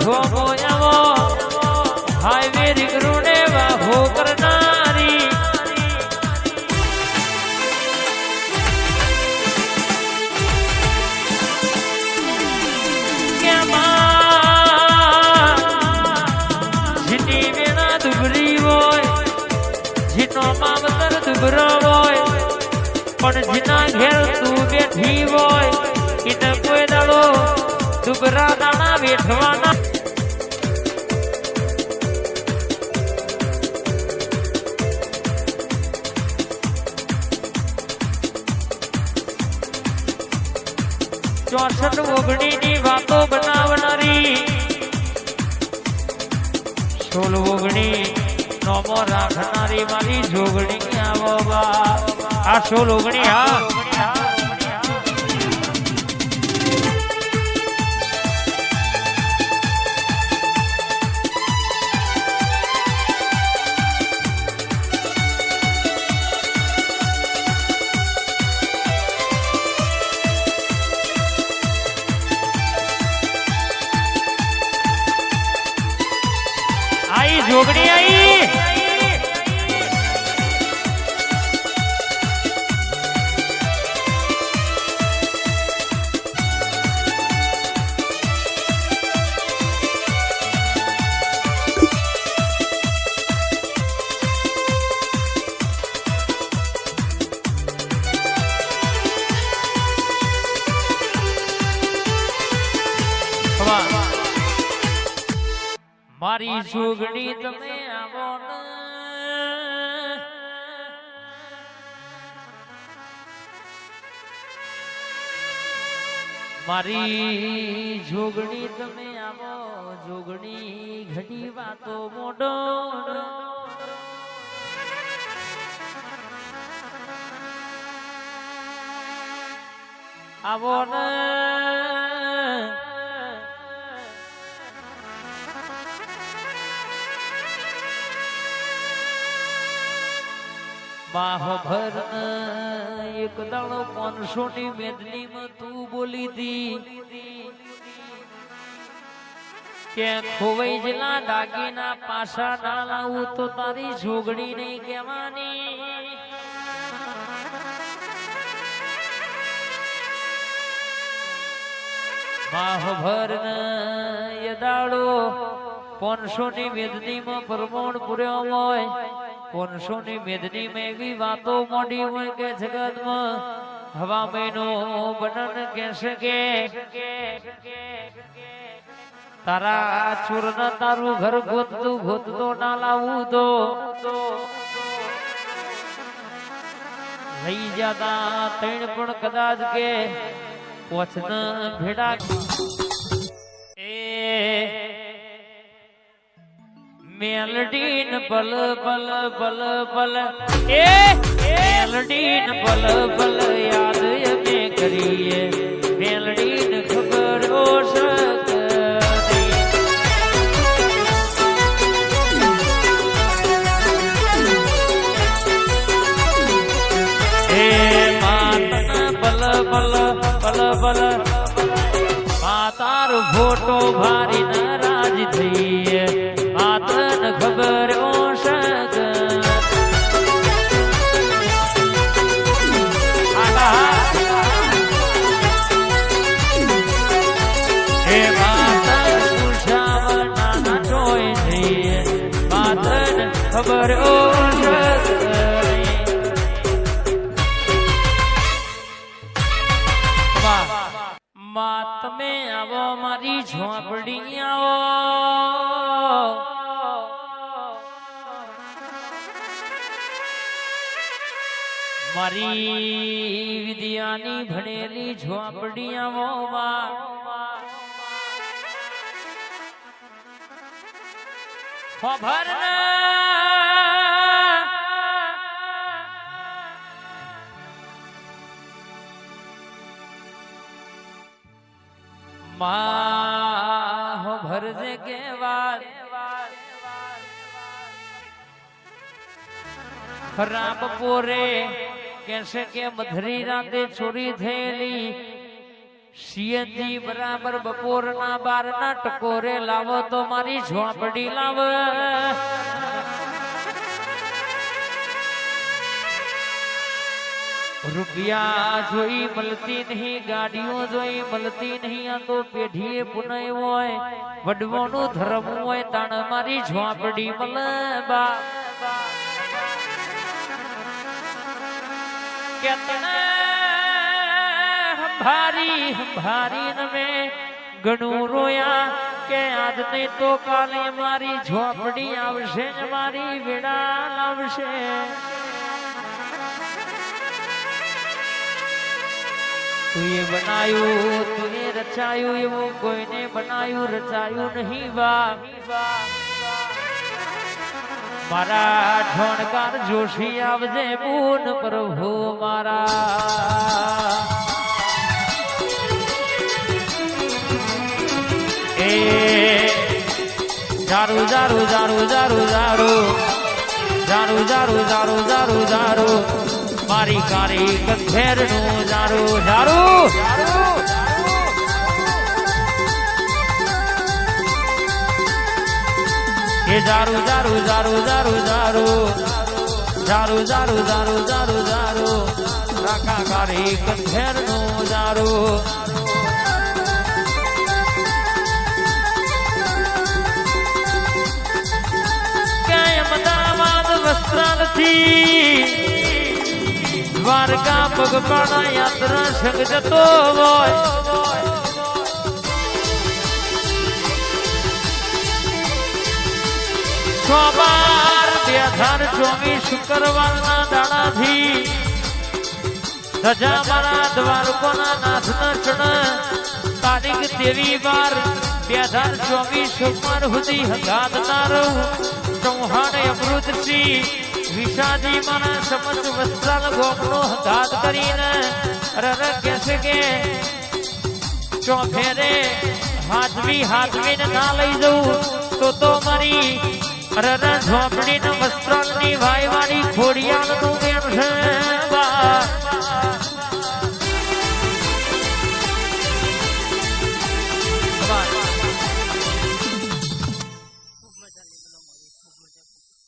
ધોમો આવો હાઈવે રીગરુને વાહો કરનારી જીની વેણા દુબરી હોય જીનો માવતર દુબરો હોય પણ જીના ઘેર તું બેઠી હોય એને કોઈ દાડો દુબરા દાણા વેઠવાના ચોસઠ ઓગણી ની વાતો બનાવનારી 16 ઓગણી નોમો રાખનારી મારી જોગણી આવો બા આ 16 ઓગણી હા आई जोगणी आई मारी जोगणी तमे आवो ने मारी जोगणी तमे आवो जोगणी घणी वातो मोडो आवो ने बाहभर एक दाड़ो 500 ની મેદની માં તું બોલી દી કે ખોવાઈ જલા દાગીના પાછા ના લાવું તો તારી જોગણી નહીં કહેવાની બાહભર એ દાડો 500 ની મેદની માં પ્રમોણ પૂર્યો હોય 500 ની મેદની में એવી વાતો મોડી હોય કે જગતમાં હવા મહિનો બનન કહેશે કે તારા ચોરન તારું ઘર ગોતતો ના લાવું તો લઈ જતા તૈણ પણ કદાચ કે પોછન ભેડા मेलडीन पल पल पल पल ए मेलडीन पल पल याद में करिए मेलडीन खबर हो सकती ए मातना पल पल पल पल मातार फोटो भारी नाराज थई मातन खबर हो सकत हे मातन तुषाव नाना टोय थई मातन खबर हो सकत मात में आवो मारी झोपड़ी आवो मारी विद्यानी भणेली झोपड़िया वो भरना माँ भर जे के बाद खराब पोरे कैसे के मधरी राते चोरी थेली સીએનજી બરાબર બપોરના 12 ટકોરે લાવો તો મારી ઝોપડી લાવો. રૂપિયા જોઈ મળતી નહીં, ગાડીઓ જોઈ મળતી નહીં. આ તો પેઢીએ પુનય હોય, વડવાનું ધર્મ હોય, તાણ મારી ઝોપડી મળે. બા ભારી ભારી નમે ઘણું રોયા કે આજ નહીં તો કાલે મારી ઝોપડી આવશે ને મારી વેડા લાવશે. તુએ બનાયું તુએ રચાયું એવું કોઈને બનાયું રચાયું નહીં. વાહ મારા ઢોણકાર જોશી આવજે પૂન પ્રભુ મારા. એ જારું જારું જારું જારું જારું જારું જારું જારું જારું જારું મારી કારી કથેર નું જારું જારું. એ જારું જારું જારું જારું જારું જારું જારું જારું જારું જારું રાકા કારી કથેર નું જારું. ક્યાંય અમદાવાદ વસ્ત્રાલથી દ્વારકા પગપાળા યાત્રા સંગ જતો હોય. 6/12/2024 શુક્રવારના દાડાથી ધજા મારા દ્વારકોના નાથના ચણ તારીખ 23/12/2024 સોમવાર સુધી હગાતના રહું. ચૌહાણ અમૃતસિંહ વિશાજી મારા સમજ વસ્ત્રાલ ગોપનો હગાત કરીને રર કહેશે કે ચોફેરે હાજવીને ના લઈ જવું તો મારી રર ઝોપડી ને વસ્ત્રાલની ભાઈ વાળી ખોડિયાલ નું મેળ છે.